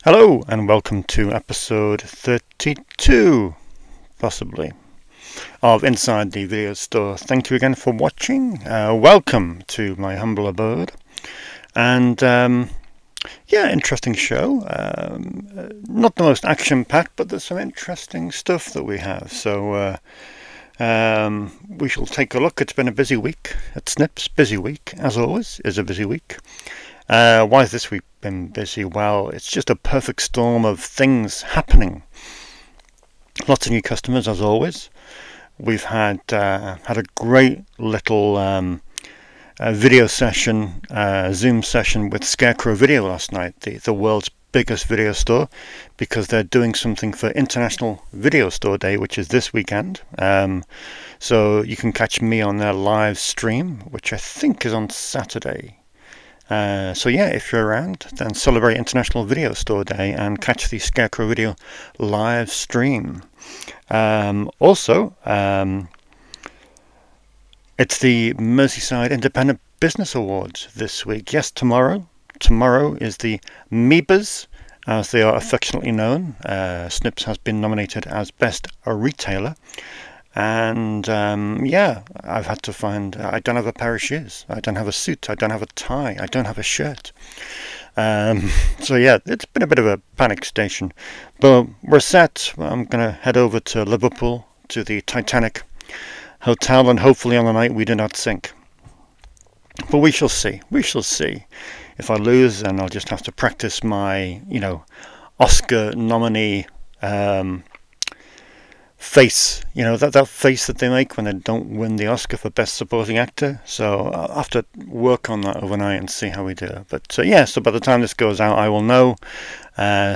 Hello and welcome to episode 32, possibly, of Inside the Video Store. Thank you again for watching. Welcome to my humble abode. And yeah, interesting show. Not the most action-packed, but there's some interesting stuff that we have. So we shall take a look. It's been a busy week at Snips. Busy week, as always, is a busy week. Why has this week been busy? Well, it's just a perfect storm of things happening. Lots of new customers, as always. We've had a great little video session, Zoom session with Scarecrow Video last night, the world's biggest video store, because they're doing something for International Video Store Day, which is this weekend. So you can catch me on their live stream, which I think is on Saturday. So yeah, if you're around, then celebrate International Video Store Day and catch the Scarecrow Video live stream. Also, it's the Merseyside Independent Business Awards this week. Yes, tomorrow. Tomorrow is the MEBAs, as they are affectionately known. Snips has been nominated as Best Retailer. And yeah, I've had to find, I don't have a pair of shoes, I don't have a suit, I don't have a tie, I don't have a shirt. So yeah, it's been a bit of a panic station, but we're set. I'm going to head over to Liverpool to the Titanic Hotel, and hopefully on the night we do not sink. But we shall see, we shall see. If I lose, then I'll just have to practice my, Oscar nominee face, that face that they make when they don't win the Oscar for Best Supporting Actor. So I'll have to work on that overnight and see how we do. But yeah, so by the time this goes out, I will know.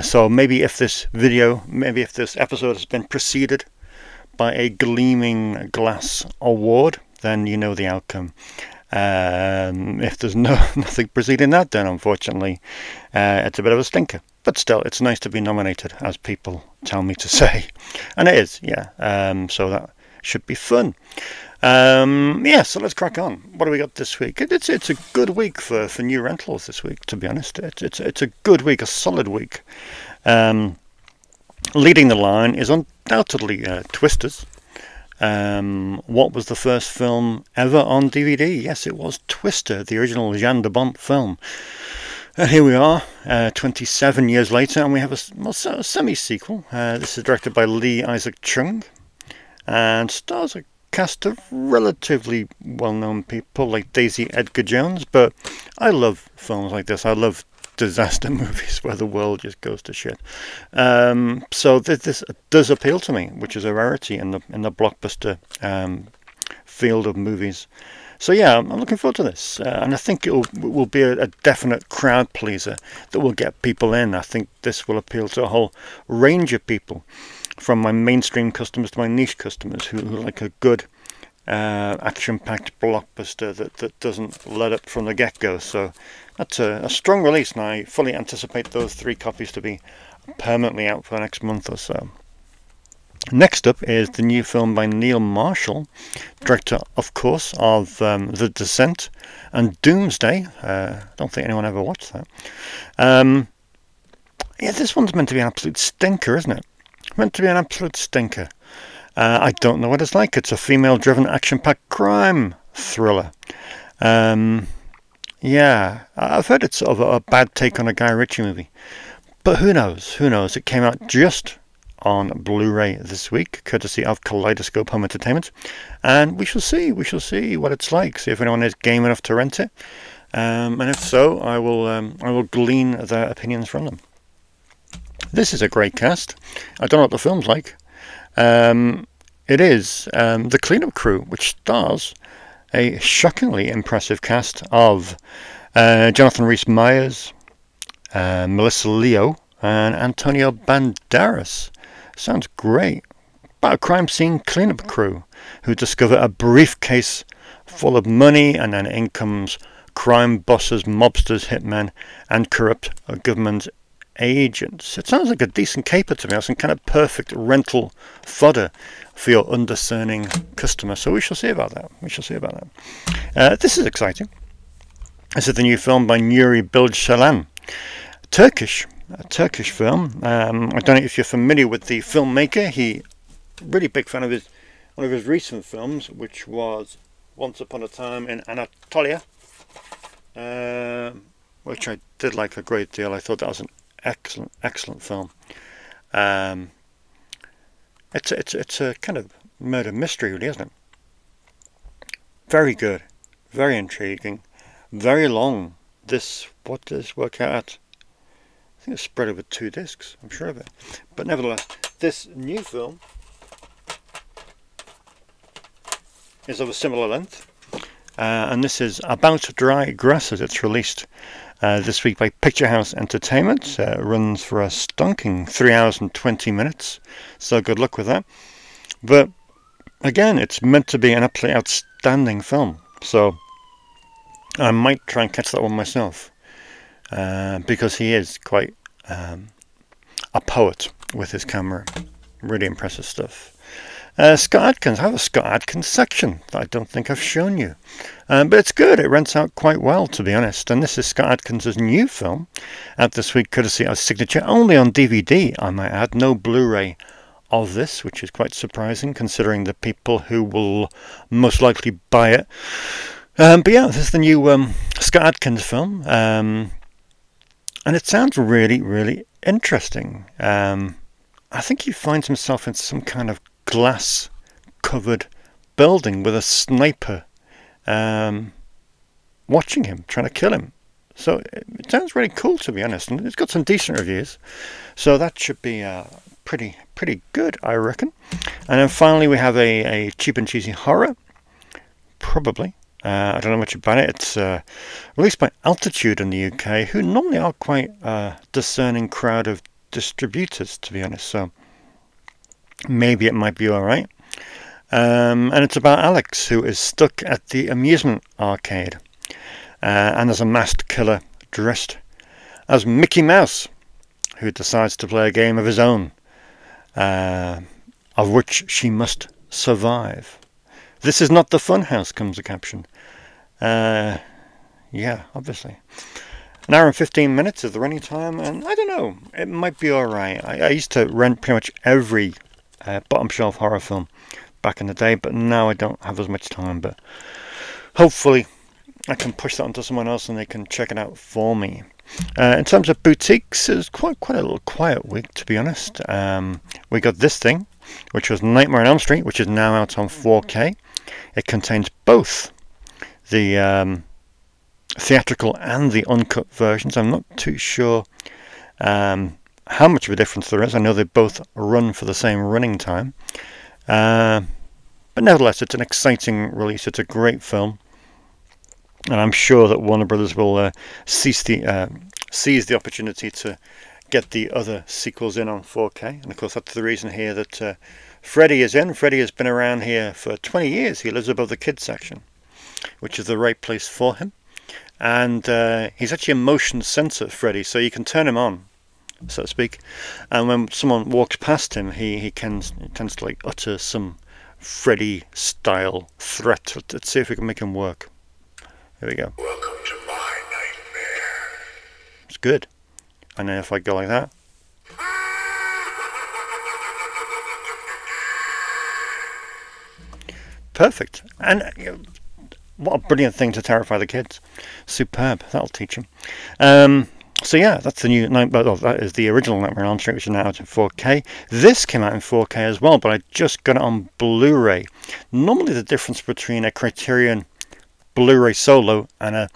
So maybe if this episode has been preceded by a gleaming glass award, then you know the outcome. If there's nothing preceding that, then unfortunately it's a bit of a stinker. But still, it's nice to be nominated, as people tell me to say. And it is, yeah. So that should be fun. Yeah, so let's crack on. What do we got this week? It's a good week for new rentals this week, to be honest. It's a good week, a solid week. Leading the line is undoubtedly Twisters. What was the first film ever on DVD? Yes, it was Twister, the original Jan de Bont film. Here we are, 27 years later, and we have a semi-sequel. This is directed by Lee Isaac Chung, and stars a cast of relatively well-known people like Daisy Edgar Jones. But I love films like this. I love disaster movies where the world just goes to shit. So this does appeal to me, which is a rarity in the blockbuster field of movies. So yeah, I'm looking forward to this, and I think it will be a definite crowd pleaser that will get people in. I think this will appeal to a whole range of people, from my mainstream customers to my niche customers who like a good action-packed blockbuster that doesn't let up from the get-go. So that's a strong release, and I fully anticipate those 3 copies to be permanently out for the next month or so. Next up is the new film by Neil Marshall, director, of course, of The Descent and Doomsday. I don't think anyone ever watched that. Yeah, this one's meant to be an absolute stinker, isn't it? Meant to be an absolute stinker. I don't know what it's like. It's a female-driven, action-packed crime thriller. Yeah, I've heard it's sort of a bad take on a Guy Ritchie movie. But who knows? Who knows? It came out just on Blu-ray this week, courtesy of Kaleidoscope Home Entertainment, and we shall see what it's like. See if anyone is game enough to rent it, and if so, I will glean their opinions from them. This is a great cast. I don't know what the film's like. It is The Cleanup Crew, which stars a shockingly impressive cast of Jonathan Rhys-Meyers, Melissa Leo, and Antonio Banderas. Sounds great. About a crime scene cleanup crew who discover a briefcase full of money, and then in comes crime bosses, mobsters, hitmen, and corrupt government agents. It sounds like a decent caper to me. That's some kind of perfect rental fodder for your undiscerning customer. So we shall see about that. This is exciting. This is the new film by Nuri Bilge Ceylan. Turkish a Turkish film. I don't know if you're familiar with the filmmaker. He really big fan of one of his recent films, which was Once Upon a Time in Anatolia, which I did like a great deal. I thought that was an excellent film. It's a kind of murder mystery, really, isn't it? Very good, very intriguing, very long. What does this work out at? I think it's spread over 2 discs, I'm sure of it. But nevertheless, this new film is of a similar length. And this is About Dry Grasses. It's released this week by Picture House Entertainment. It runs for a stonking 3 hours and 20 minutes. So good luck with that. But again, it's meant to be an absolutely outstanding film. So I might try and catch that one myself. Because he is quite a poet with his camera. Really impressive stuff. Scott Adkins. I have a Scott Adkins section that I don't think I've shown you. But it's good. It rents out quite well, to be honest. And this is Scott Adkins' new film out this week, courtesy of Signature. Only on DVD, I might add. No Blu-ray of this, which is quite surprising, considering the people who will most likely buy it. But yeah, this is the new Scott Adkins film. And it sounds really interesting. I think he finds himself in some kind of glass covered building with a sniper watching him, trying to kill him. So it sounds really cool, to be honest, and it's got some decent reviews, so that should be pretty good, I reckon. And then finally we have a cheap and cheesy horror, probably. I don't know much about it. It's released by Altitude in the UK, who normally are quite a discerning crowd of distributors, to be honest, so maybe it might be alright. And it's about Alex, who is stuck at the amusement arcade. And there's a masked killer dressed as Mickey Mouse, who decides to play a game of his own, of which she must survive. This is not the Funhouse, comes the caption. Yeah, obviously. An hour and 15 minutes is the running time, and I don't know, it might be alright. I used to rent pretty much every bottom shelf horror film back in the day, but now I don't have as much time. But hopefully I can push that onto someone else and they can check it out for me. In terms of boutiques, it was quite a little quiet week, to be honest. We got this thing, which was Nightmare on Elm Street, which is now out on 4K. It contains both the theatrical and the uncut versions. I'm not too sure how much of a difference there is. I know they both run for the same running time. But nevertheless, it's an exciting release. It's a great film. And I'm sure that Warner Brothers will seize the opportunity to get the other sequels in on 4K. And of course, that's the reason here that Freddy is in. Freddy has been around here for 20 years. He lives above the kids section, which is the right place for him. And he's actually a motion sensor, Freddy, so you can turn him on, so to speak. And when someone walks past him, he tends to like utter some Freddy-style threat. Let's see if we can make him work. Here we go. Welcome to my nightmare. It's good. And then if I go like that. Perfect. And what a brilliant thing to terrify the kids. Superb. That'll teach them. So yeah, that's the new that is the original Nightmare on Elm Street, which is now out in 4K. This came out in 4K as well, but I just got it on Blu-ray. Normally the difference between a Criterion Blu-ray solo and a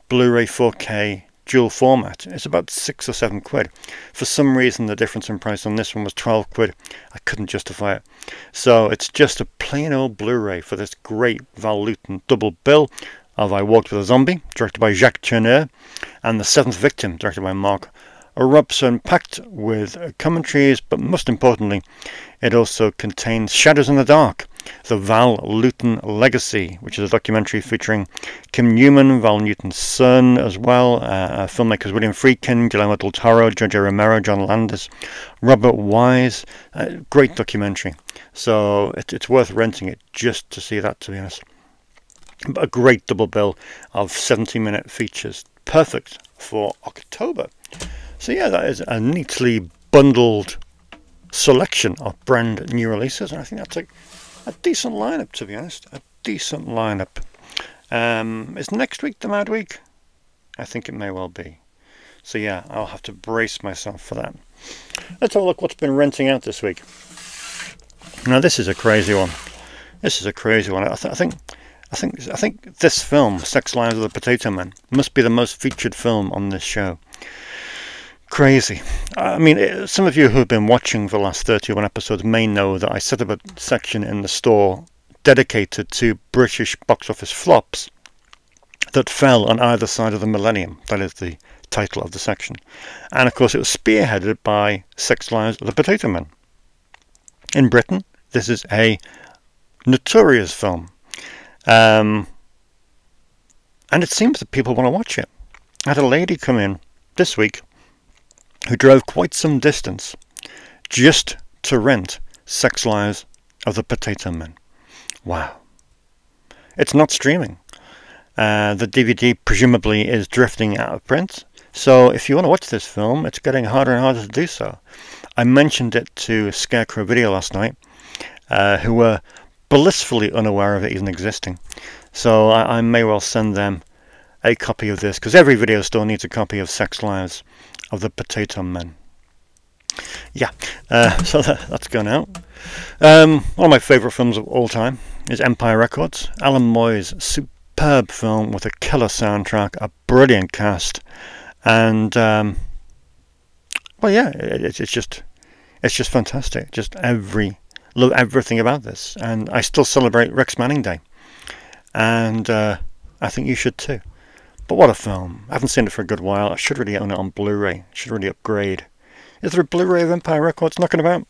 Blu-ray 4K dual format is about 6 or 7 quid. For some reason the difference in price on this one was 12 quid. I couldn't justify it. So it's just a plain old Blu-ray for this great Val Lewton double bill of I Walked with a Zombie, directed by Jacques Tourneur, and The Seventh Victim, directed by Mark Robson, packed with commentaries, but most importantly, it also contains Shadows in the Dark, The Val Lewton Legacy, which is a documentary featuring Kim Newman, Val Newton's son as well, filmmakers William Friedkin, Guillermo del Toro, Giorgio Romero, John Landis, Robert Wise. Great documentary. So it's worth renting it just to see that, to be honest. A great double bill of 70-minute features. Perfect for October. So yeah, that is a neatly bundled selection of brand new releases, and I think that's a decent lineup, to be honest. A decent lineup. Is next week the Mad Week? I think it may well be. So yeah, I'll have to brace myself for that. Let's have a look what's been renting out this week. Now this is a crazy one. This is a crazy one. I think this film, Sex Lives of the Potato Man, must be the most featured film on this show. Crazy. I mean, some of you who have been watching for the last 31 episodes may know that I set up a section in the store dedicated to British box office flops that fell on either side of the millennium. That is the title of the section. And of course it was spearheaded by Sex Lives of the Potato Man. In Britain, this is a notorious film. And it seems that people want to watch it. I had a lady come in this week who drove quite some distance just to rent Sex Lives of the Potato Man. Wow. It's not streaming. The DVD presumably is drifting out of print. So if you want to watch this film, it's getting harder and harder to do so. I mentioned it to Scarecrow Video last night, who were blissfully unaware of it even existing. So I may well send them a copy of this, because every video store needs a copy of Sex Lives of the Potato Man. Yeah, so that's gone out. One of my favourite films of all time is Empire Records. Alan Moy's superb film with a killer soundtrack, a brilliant cast, and well, yeah, it's just fantastic. Just love everything about this, and I still celebrate Rex Manning Day, and I think you should too. But what a film! I haven't seen it for a good while. I should really own it on Blu-ray. I should really upgrade. Is there a Blu-ray of Empire Records knocking about?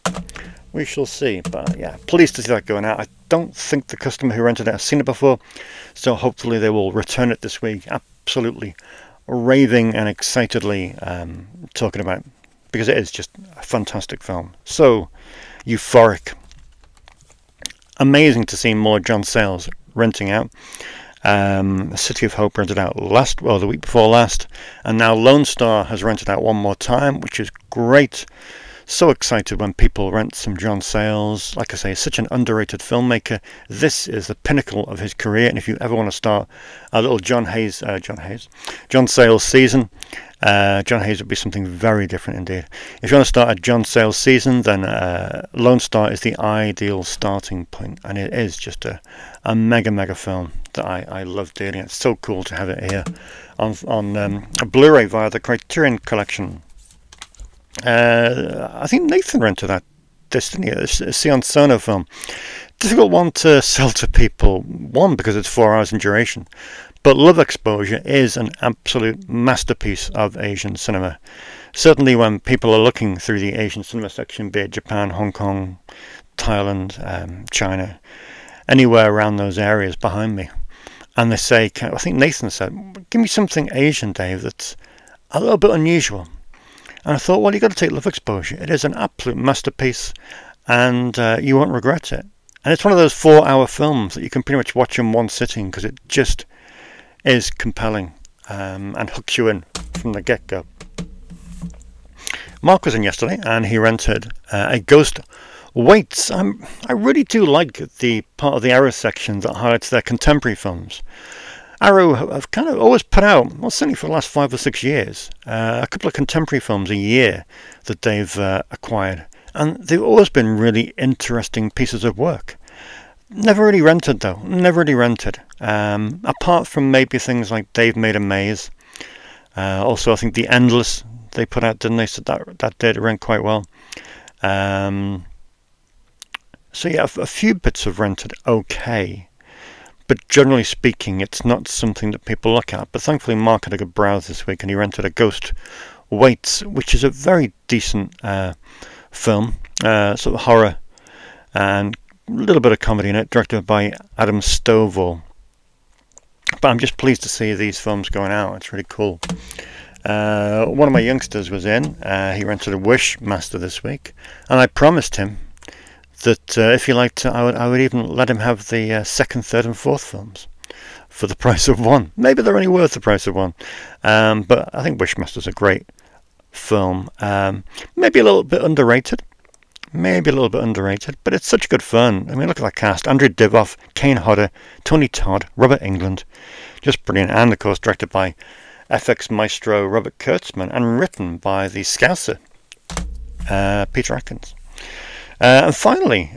We shall see. But yeah, pleased to see that going out. I don't think the customer who rented it has seen it before, so hopefully they will return it this week. Absolutely raving and excitedly talking about it, because it is just a fantastic film. So euphoric. Amazing to see more John Sayles renting out. City of Hope rented out the week before last, and now Lone Star has rented out one more time, which is great. So excited when people rent some John Sayles. Like I say, such an underrated filmmaker. This is the pinnacle of his career, and if you ever want to start a little John Sayles season, John Hayes would be something very different indeed. If you want to start a John Sayles season, then Lone Star is the ideal starting point, and it is just a mega film that I love dearly. It's so cool to have it here on a Blu-ray via the Criterion Collection. I think Nathan rented this, didn't he? It's a Sion Sono film. Difficult one to sell to people. One, because it's 4 hours in duration. But Love Exposure is an absolute masterpiece of Asian cinema. Certainly when people are looking through the Asian cinema section, be it Japan, Hong Kong, Thailand, China, anywhere around those areas behind me, and they say, I think Nathan said, give me something Asian, Dave, that's a little bit unusual. And I thought, well, you've got to take Love Exposure. It is an absolute masterpiece, and you won't regret it. And it's one of those 4-hour films that you can pretty much watch in one sitting, because it just is compelling and hooks you in from the get-go. Mark was in yesterday, and he rented a Ghostweights. I really do like the part of the Arrow section that highlights their contemporary films. Arrow have kind of always put out, well, certainly for the last 5 or 6 years, a couple of contemporary films a year that they've acquired. And they've always been really interesting pieces of work. Never really rented, though. Never really rented. Apart from maybe things like Dave Made a Maze. Also, I think The Endless they put out, didn't they? So that did rent quite well. So yeah, a few bits have rented okay. But generally speaking, it's not something that people look at. But thankfully, Mark had a good browse this week, and he rented a Ghostweights, which is a very decent film, sort of horror and a little bit of comedy in it, directed by Adam Stovall. But I'm just pleased to see these films going out. It's really cool. One of my youngsters was in. He rented a Wishmaster this week, and I promised him that if he liked, I would even let him have the second, third, and fourth films for the price of one. Maybe they're only worth the price of one, but I think Wishmaster's a great film. Maybe a little bit underrated. But it's such good fun. I mean, look at that cast. Andrew Divoff, Kane Hodder, Tony Todd, Robert Englund. Just brilliant. And, of course, directed by FX maestro Robert Kurtzman and written by the Scouser, Peter Atkins. And finally,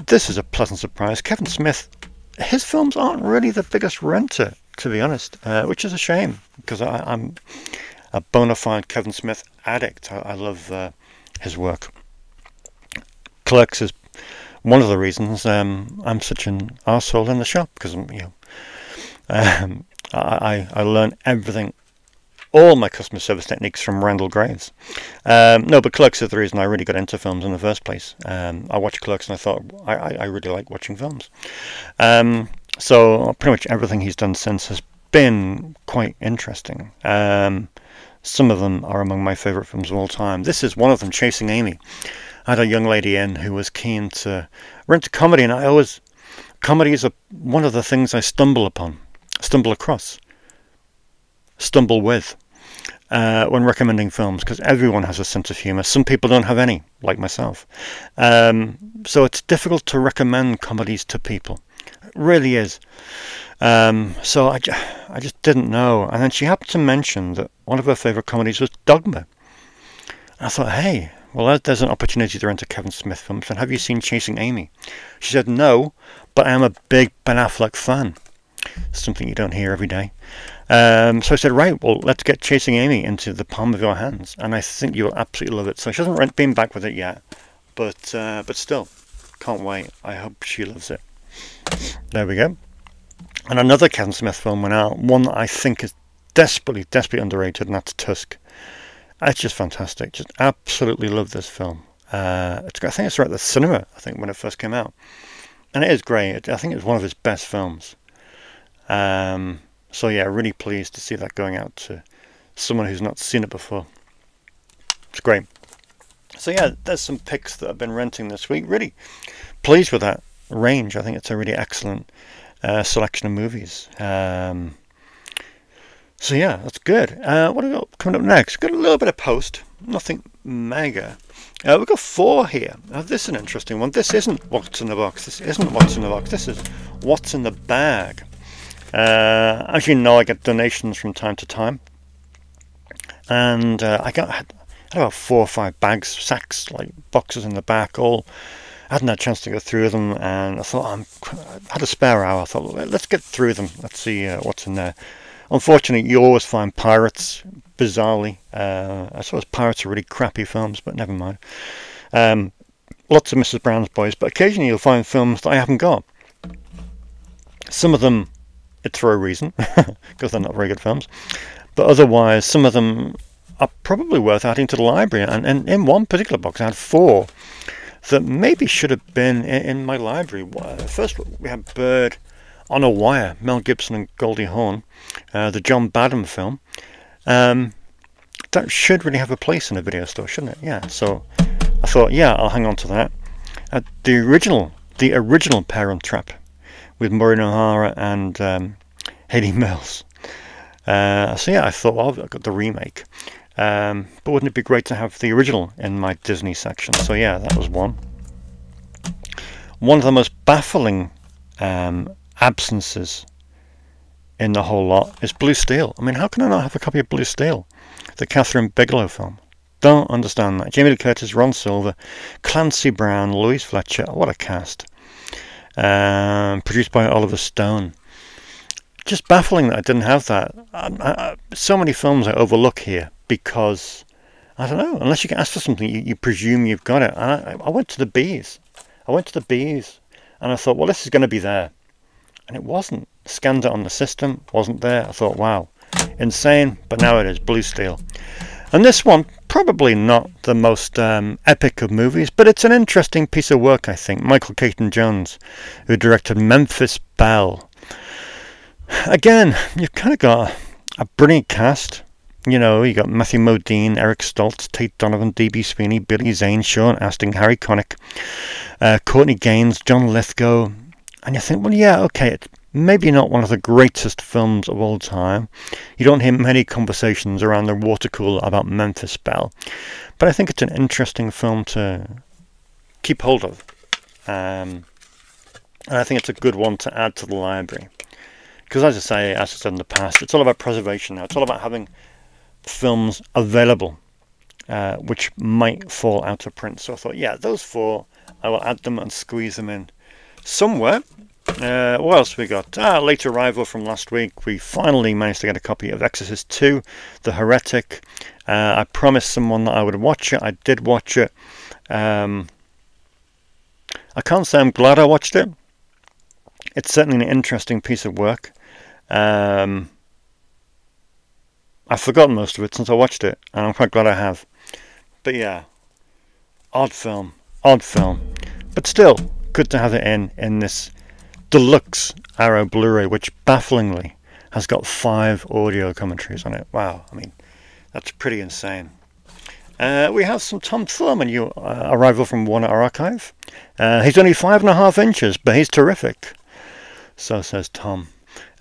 this is a pleasant surprise. Kevin Smith, his films aren't really the biggest renter, to be honest, which is a shame, because I'm a bona fide Kevin Smith addict. I love his work. Clerks is one of the reasons I'm such an arsehole in the shop, because I learn everything, all my customer service techniques from Randall Graves. No, but Clerks is the reason I really got into films in the first place. I watched Clerks and I thought I really like watching films. So pretty much everything he's done since has been quite interesting. Some of them are among my favourite films of all time. This is one of them, Chasing Amy. I had a young lady in who was keen to rent a comedy, and comedy is one of the things I stumble with when recommending films, because everyone has a sense of humour. Some people don't have any, like myself. So it's difficult to recommend comedies to people. It really is. So I just didn't know. And then she happened to mention that one of her favourite comedies was Dogma. And I thought, hey, well, there's an opportunity to rent a Kevin Smith film. And have you seen Chasing Amy? She said, no, but I am a big Ben Affleck fan. Something you don't hear every day. So I said, right, well, let's get Chasing Amy into the palm of your hands, and I think you'll absolutely love it. So she hasn't been back with it yet, but still, can't wait. I hope she loves it. There we go. And another Kevin Smith film went out, one that I think is desperately underrated, and that's Tusk. It's just fantastic. Just absolutely love this film. I think it's right at the cinema, when it first came out. And it is great. I think it's one of his best films. So yeah, really pleased to see that going out to someone who's not seen it before. It's great. So yeah, there's some picks that I've been renting this week. Really pleased with that range. I think it's a really excellent selection of movies. So yeah, that's good. What have we got coming up next? We've got a little bit of post, nothing mega. We've got 4 here. Now this is an interesting one. This isn't What's in the Box. This is What's in the Bag. As you know, I get donations from time to time, and I had about 4 or 5 bags, sacks, like boxes in the back. I hadn't had a chance to go through them, and I thought I had a spare hour. I thought, let's get through them. Let's see what's in there. Unfortunately, you always find pirates, bizarrely. I suppose pirates are really crappy films, but never mind. Lots of Mrs. Brown's Boys, but occasionally you'll find films that I haven't got. Some of them, it's for a reason, because they're not very good films. But otherwise, some of them are probably worth adding to the library. And in one particular box, I had 4 that maybe should have been in my library. First, we had Bird on a Wire, Mel Gibson and Goldie Hawn, the John Badham film. That should really have a place in a video store, shouldn't it? Yeah. So I thought, yeah, I'll hang on to that. The original Parontrap with Maureen O'Hara and Hayley Mills. So yeah, I thought, well, I've got the remake. But wouldn't it be great to have the original in my Disney section? So yeah, that was one. One of the most baffling absences in the whole lot is Blue Steel. I mean, how can I not have a copy of Blue Steel? The Catherine Bigelow film. Don't understand that. Jamie Lee Curtis, Ron Silver, Clancy Brown, Louise Fletcher. What a cast. Produced by Oliver Stone. Just baffling that I didn't have that. So many films I overlook here because, I don't know, unless you get asked for something, you presume you've got it. And I went to the B's. And I thought, well, this is going to be there. And it wasn't. Scanned it on the system, wasn't there. I thought, wow, insane. But now it is, Blue Steel. And this one, probably not the most epic of movies, but it's an interesting piece of work, I think. Michael Caton Jones, who directed Memphis Bell. Again, you've kind of got a brilliant cast. You know, you got Matthew Modine, Eric Stoltz, Tate Donovan, D.B. Sweeney, Billy Zane, Sean Astin, Harry Connick, Courtney Gaines, John Lithgow. And you think, well, yeah, okay, maybe not one of the greatest films of all time. You don't hear many conversations around the water cooler about Memphis Bell, but I think it's an interesting film to keep hold of. And I think it's a good one to add to the library. Because as I said in the past, it's all about preservation now. It's all about having films available, which might fall out of print. So I thought, yeah, those 4, I will add them and squeeze them in somewhere. What else we got? Late arrival from last week. We finally managed to get a copy of Exorcist 2, The Heretic. I promised someone that I would watch it. I did watch it. I can't say I'm glad I watched it. It's certainly an interesting piece of work. I've forgotten most of it since I watched it, and I'm quite glad I have. But yeah, odd film, but still good to have it in this deluxe Arrow Blu-ray, which bafflingly has got 5 audio commentaries on it. Wow, I mean, that's pretty insane. We have some Tom Thurman, new arrival from Warner Archive. He's only 5.5 inches, but he's terrific. So says Tom.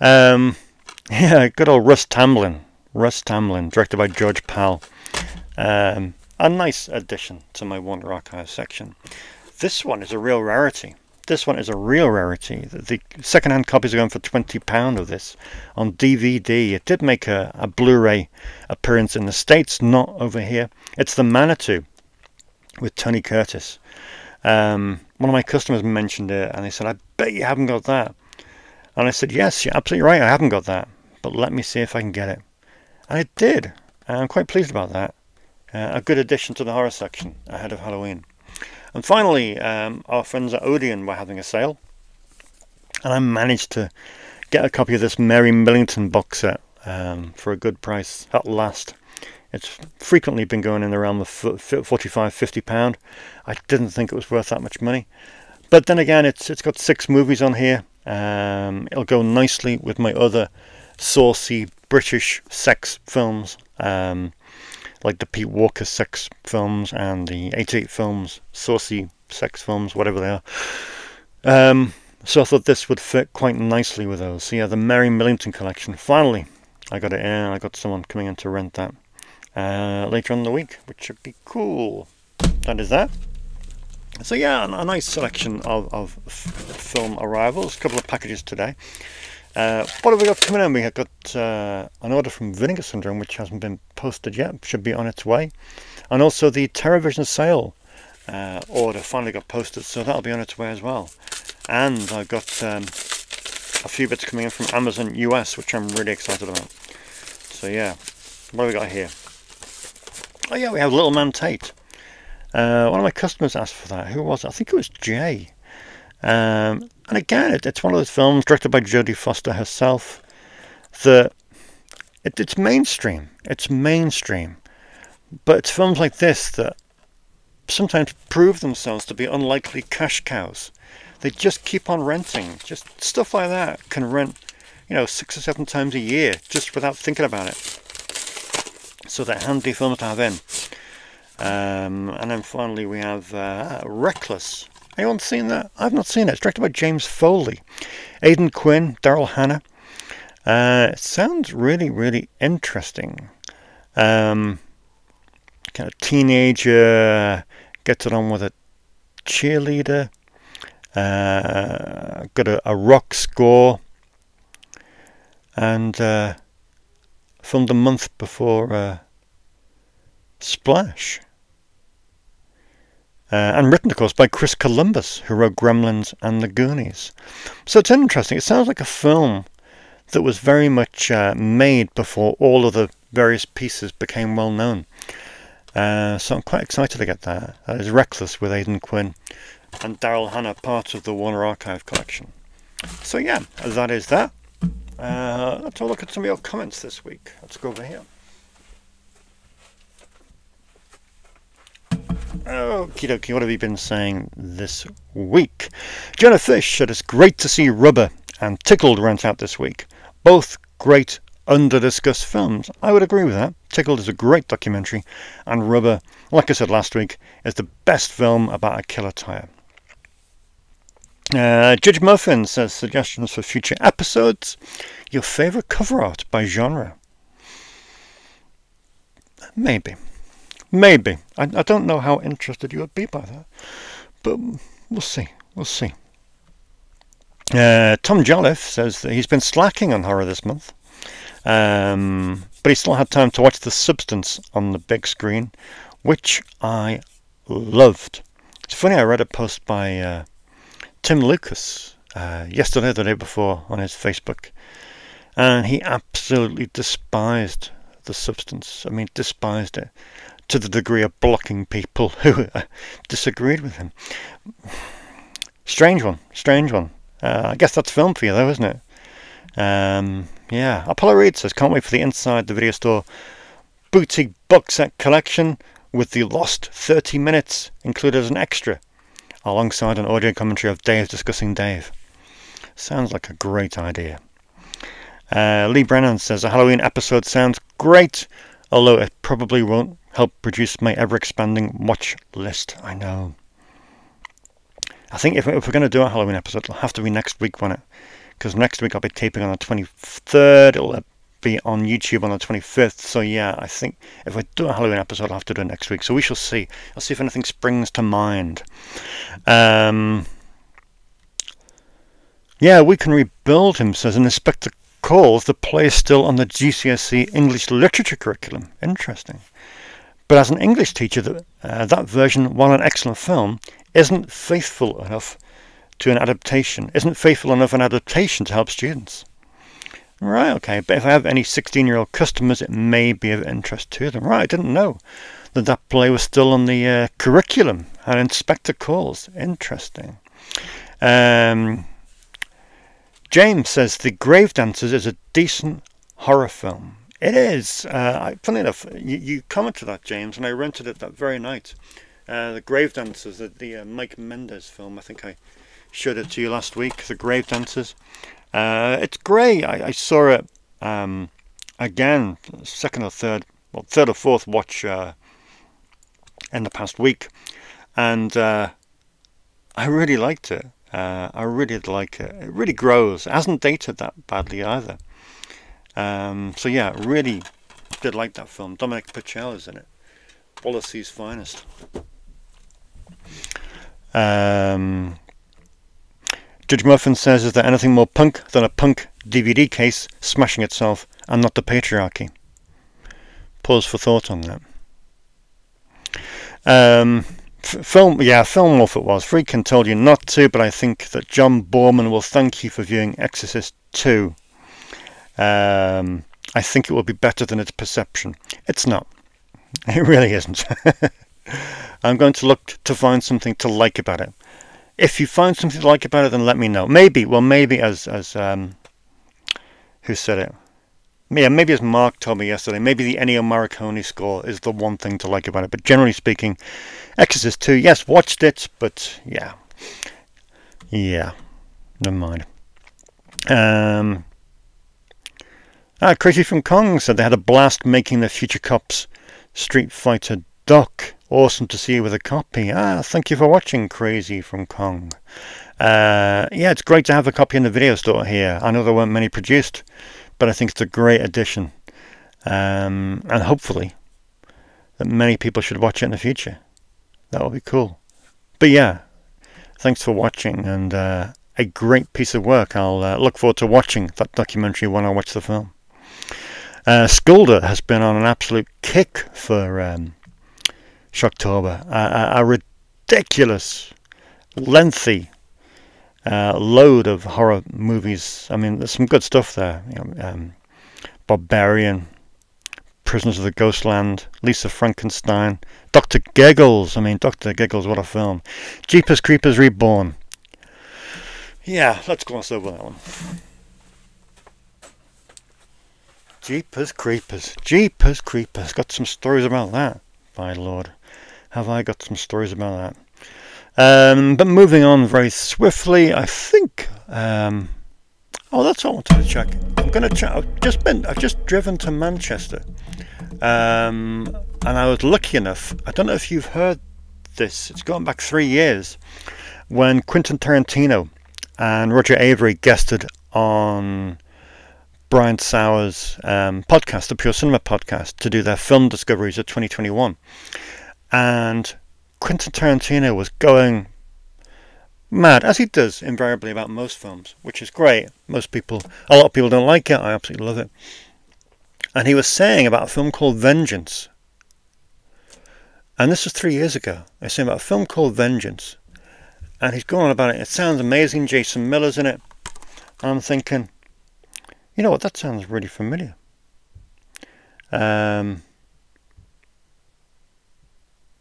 Yeah, good old Russ Tamblyn, directed by George Powell. A nice addition to my Warner Archive section. This one is a real rarity. The second-hand copies are going for £20 of this on DVD. It did make a Blu-ray appearance in the States, not over here. It's The Manitou with Tony Curtis. One of my customers mentioned it, and they said, "I bet you haven't got that." And I said, "Yes, you're absolutely right, I haven't got that, but let me see if I can get it." And I did. I'm quite pleased about that. A good addition to the horror section ahead of Halloween. And finally, our friends at Odeon were having a sale, and I managed to get a copy of this Mary Millington box set for a good price at last. It's frequently been going in the realm of £45–50. I didn't think it was worth that much money, but then again, it's got 6 movies on here. It'll go nicely with my other saucy British sex films, like the Pete Walker sex films and the 88 films, saucy sex films, whatever they are. So I thought this would fit quite nicely with those. So yeah, the Mary Millington collection. Finally, I got it in. I got someone coming in to rent that later on in the week, which should be cool. That is that. So yeah, a nice selection of film arrivals. A couple of packages today. What have we got coming in? We have got an order from Vinegar Syndrome, which hasn't been posted yet, should be on its way. And also the Terrorvision sale order finally got posted, so that'll be on its way as well. And I've got a few bits coming in from Amazon US, which I'm really excited about. So yeah, what have we got here? Oh yeah, we have Little Man Tate. One of my customers asked for that. Who was it? I think it was Jay. And again, it's one of those films directed by Jodie Foster herself that it's mainstream. It's mainstream. But it's films like this that sometimes prove themselves to be unlikely cash cows. They just keep on renting. Just stuff like that can rent, 6 or 7 times a year just without thinking about it. So they're handy films to have in. And then finally we have Reckless. Anyone seen that? I've not seen it. It's directed by James Foley. Aidan Quinn, Daryl Hannah. It sounds really, really interesting. Kind of teenager gets it on with a cheerleader. Got a rock score. And filmed a month before Splash. And written, of course, by Chris Columbus, who wrote Gremlins and The Goonies. So it's interesting. It sounds like a film that was very much made before all of the various pieces became well known. So I'm quite excited to get that. That is Reckless with Aidan Quinn and Daryl Hannah, part of the Warner Archive collection. So yeah, that is that. Let's have a look at some of your comments this week. Let's go over here. Okie dokie, what have you been saying this week? Jenna Fish said it's great to see Rubber and Tickled rent out this week. Both great under-discussed films. I would agree with that. Tickled is a great documentary, and Rubber, like I said last week, is the best film about a killer tire. Judge Muffin says suggestions for future episodes. Your favourite cover art by genre. Maybe. I don't know how interested you would be by that. But we'll see. Tom Jolliffe says that he's been slacking on horror this month. But he still had time to watch The Substance on the big screen, which I loved. It's funny, I read a post by Tim Lucas yesterday, the day before, on his Facebook, and he absolutely despised The Substance. I mean, despised it to the degree of blocking people who disagreed with him. Strange one. I guess that's film for you, though, isn't it? Yeah. Apollo Reed says, can't wait for the Inside the Video Store boutique box set collection with the lost 30 minutes included as an extra, alongside an audio commentary of Dave discussing Dave. Sounds like a great idea. Lee Brennan says, a Halloween episode sounds great, although it probably won't help produce my ever-expanding watch list. I know. I think if we're going to do a Halloween episode, it'll have to be next week, won't it? Because next week I'll be taping on the 23rd. It'll be on YouTube on the 25th. So yeah, I think if I do a Halloween episode, I'll have to do it next week. So we shall see. I'll see if anything springs to mind. Yeah, we can rebuild him, says an Inspector Calls. The play is still on the GCSE English Literature curriculum. Interesting. But as an English teacher, that version, while an excellent film, isn't faithful enough an adaptation to help students. Right, okay, but if I have any 16-year-old customers, it may be of interest to them. Right, I didn't know that play was still on the curriculum. And Inspector Calls. Interesting. James says The Grave Dancers is a decent horror film. It is. Funny enough, you commented that, James, and I rented it that very night. The Grave Dancers, the Mike Mendes film. I think I showed it to you last week. The Grave Dancers. It's great. I saw it again, third or fourth watch in the past week, and I really liked it. I really like it. It really grows. It hasn't dated that badly either. So yeah, really did like that film. Dominic Pacella's in it. Wallasey's finest. Judge Muffin says, is there anything more punk than a punk DVD case smashing itself and not the patriarchy? Pause for thought on that. Film Wolf it was. Freakin' told you not to, but I think that John Borman will thank you for viewing Exorcist 2. I think it will be better than its perception. It's not. It really isn't. I'm going to look to find something to like about it. If you find something to like about it, then let me know. Maybe as who said it? Yeah, maybe as Mark told me yesterday, maybe the Ennio Morricone score is the one thing to like about it. But generally speaking, Exorcist 2, yes, watched it, but yeah, never mind. Crazy from Kong said they had a blast making the Future Cops Street Fighter doc. Awesome to see you with a copy. Thank you for watching, Crazy from Kong. Yeah, it's great to have a copy in the video store here. I know there weren't many produced, but I think it's a great addition. And hopefully that many people should watch it in the future. That would be cool. But yeah, thanks for watching, and a great piece of work. I'll look forward to watching that documentary when I watch the film. Skulder has been on an absolute kick for Shocktober. A ridiculous, lengthy load of horror movies. I mean, there's some good stuff there. Barbarian, Prisoners of the Ghostland, Lisa Frankenstein, Dr. Giggles. I mean, Dr. Giggles, what a film. Jeepers Creepers Reborn. Yeah, let's gloss over that one. Jeepers Creepers. Got some stories about that. My lord, have I got some stories about that. But moving on very swiftly, I think. That's all I wanted to check. I'm going to check. I've just driven to Manchester, and I was lucky enough. I don't know if you've heard this. It's gone back 3 years when Quentin Tarantino and Roger Avery guested on Brian Sauer's podcast, the Pure Cinema podcast, to do their film discoveries of 2021. And Quentin Tarantino was going mad, as he does invariably about most films, which is great. A lot of people don't like it. I absolutely love it. And he was saying about a film called Vengeance. And this was 3 years ago. I was saying about a film called Vengeance. And he's going on about it. It sounds amazing. Jason Miller's in it. And I'm thinking, you know what? That sounds really familiar. And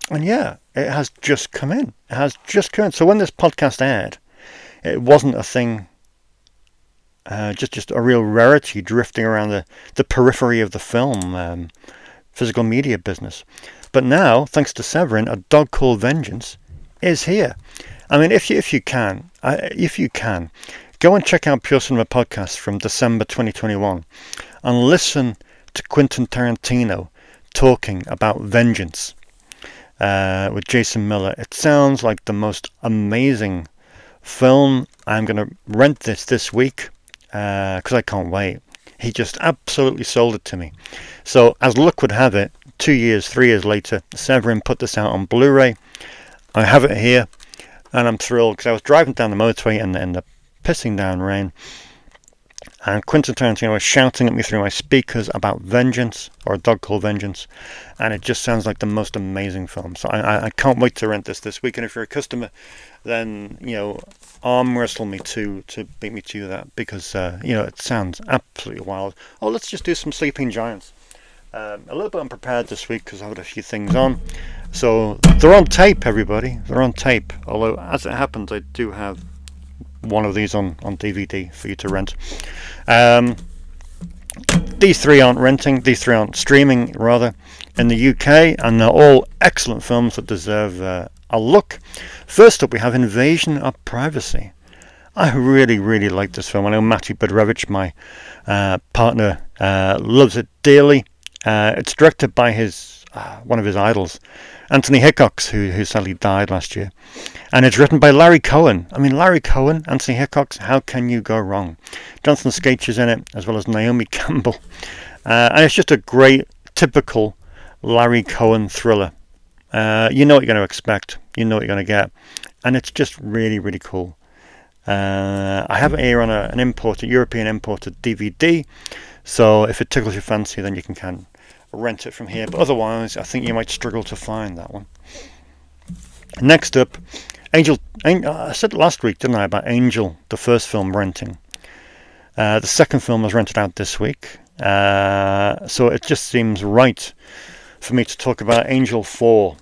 yeah, it has just come in. It has just come in. So when this podcast aired, it wasn't a thing, just a real rarity drifting around the periphery of the film, physical media business. But now, thanks to Severin, A Dog Called Vengeance is here. I mean, if you can, go and check out Pure Cinema Podcast from December 2021 and listen to Quentin Tarantino talking about Vengeance with Jason Miller. It sounds like the most amazing film. I'm going to rent this week because I can't wait. He just absolutely sold it to me. So as luck would have it, 3 years later, Severin put this out on Blu-ray. I have it here, and I'm thrilled because I was driving down the motorway in the pissing down rain, and Quentin Tarantino was shouting at me through my speakers about Vengeance, or A Dog Called Vengeance, and it just sounds like the most amazing film. So I can't wait to rent this week, and if you're a customer, then, you know, arm wrestle me to beat me to that, because you know, it sounds absolutely wild. Oh, let's just do some Sleeping Giants. A little bit unprepared this week because I've had a few things on. So they're on tape, everybody. They're on tape. Although, as it happens, I do have one of these on DVD for you to rent. These three aren't renting. These three aren't streaming, rather, in the UK. And they're all excellent films that deserve a look. First up, we have Invasion of Privacy. I really, really like this film. I know Matty Budrevich, my partner, loves it dearly. It's directed by one of his idols, Anthony Hickox, who sadly died last year. And it's written by Larry Cohen. I mean, Larry Cohen, Anthony Hickox, how can you go wrong? Jonathan Skaich is in it, as well as Naomi Campbell. And it's just a great, typical Larry Cohen thriller. You know what you're going to expect. You know what you're going to get. And it's just really, really cool. I have it here on an European imported DVD. So if it tickles your fancy, then you can kind of rent it from here. But otherwise, I think you might struggle to find that one. Next up, Angel. I said last week, didn't I, about Angel, the first film renting. The second film was rented out this week. So it just seems right for me to talk about Angel 4.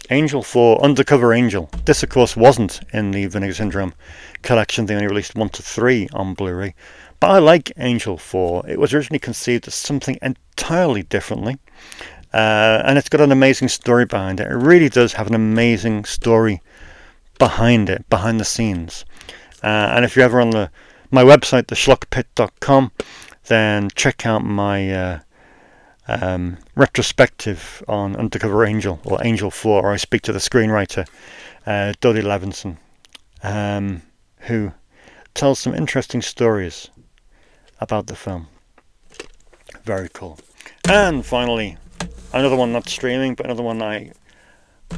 Angel 4, Undercover Angel. This, of course, wasn't in the Vinegar Syndrome collection. They only released 1 to 3 on Blu-ray. But I like Angel 4. It was originally conceived as something entirely differently. And it's got an amazing story behind it. It really does have an amazing story behind it, behind the scenes. And if you're ever on my website, theschlockpit.com, then check out my retrospective on Undercover Angel, or Angel 4, where I speak to the screenwriter, Dodie Levinson, who tells some interesting stories about the film. Very cool. And finally, another one not streaming, but another one I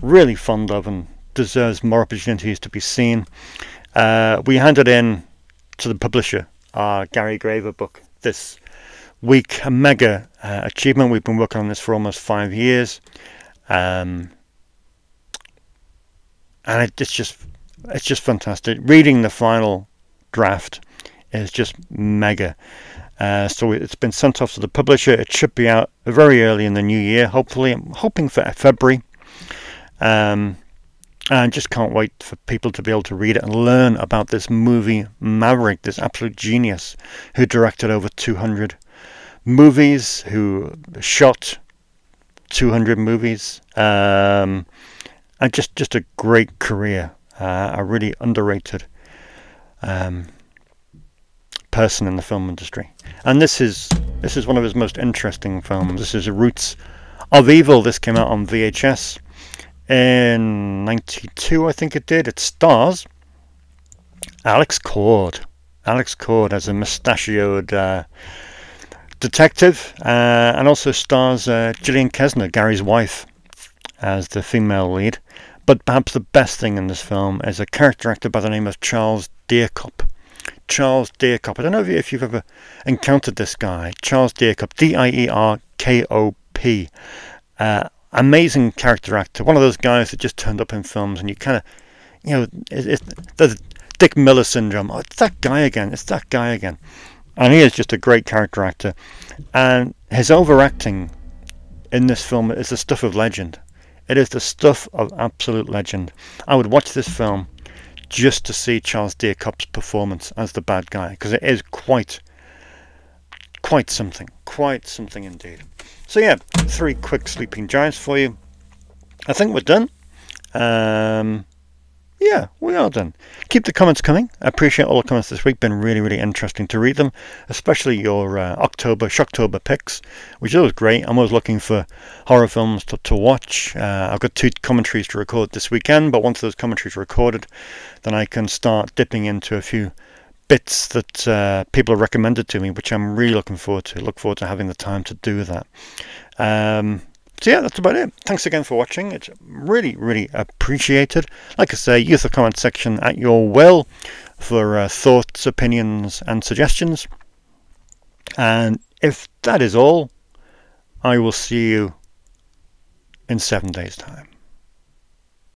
really fond of and deserves more opportunities to be seen. We handed in to the publisher our Gary Graver book this week. A mega achievement. We've been working on this for almost 5 years. And it's just fantastic. Reading the final draft is just mega. So it's been sent off to the publisher. It should be out very early in the new year, hopefully. I'm hoping for February. And I just can't wait for people to be able to read it and learn about this movie maverick, this absolute genius who directed over 200 movies, who shot 200 movies. And just a great career. A really underrated person in the film industry. And this is one of his most interesting films. This is Roots of Evil. This came out on VHS in '92, I think it did. It stars Alex Cord. Alex Cord as a mustachioed detective, and also stars Gillian Kessner, Gary's wife, as the female lead. But perhaps the best thing in this film is a character actor by the name of Charles Deerkop. Charles Deerkop. I don't know if you've ever encountered this guy. Charles Deerkop, Dierkop. Amazing character actor. One of those guys that just turned up in films and you kind of, it's the Dick Miller syndrome. Oh, it's that guy again. It's that guy again. And he is just a great character actor. And his overacting in this film is the stuff of legend. It is the stuff of absolute legend. I would watch this film just to see Charles Deerkop's performance as the bad guy, because it is quite something indeed. So yeah, 3 quick Sleeping Giants for you. I think we're done. Yeah, we are done. Keep the comments coming. I appreciate all the comments this week. Been really interesting to read them, especially your Shocktober picks, which is always great. I'm always looking for horror films to watch. I've got 2 commentaries to record this weekend, but once those commentaries are recorded, then I can start dipping into a few bits that people have recommended to me, which I'm really looking forward to. Look forward to having the time to do that. So yeah, that's about it. Thanks again for watching. It's really appreciated. Like I say, use the comment section at your will for thoughts, opinions and suggestions. And if that is all, I will see you in 7 days' time.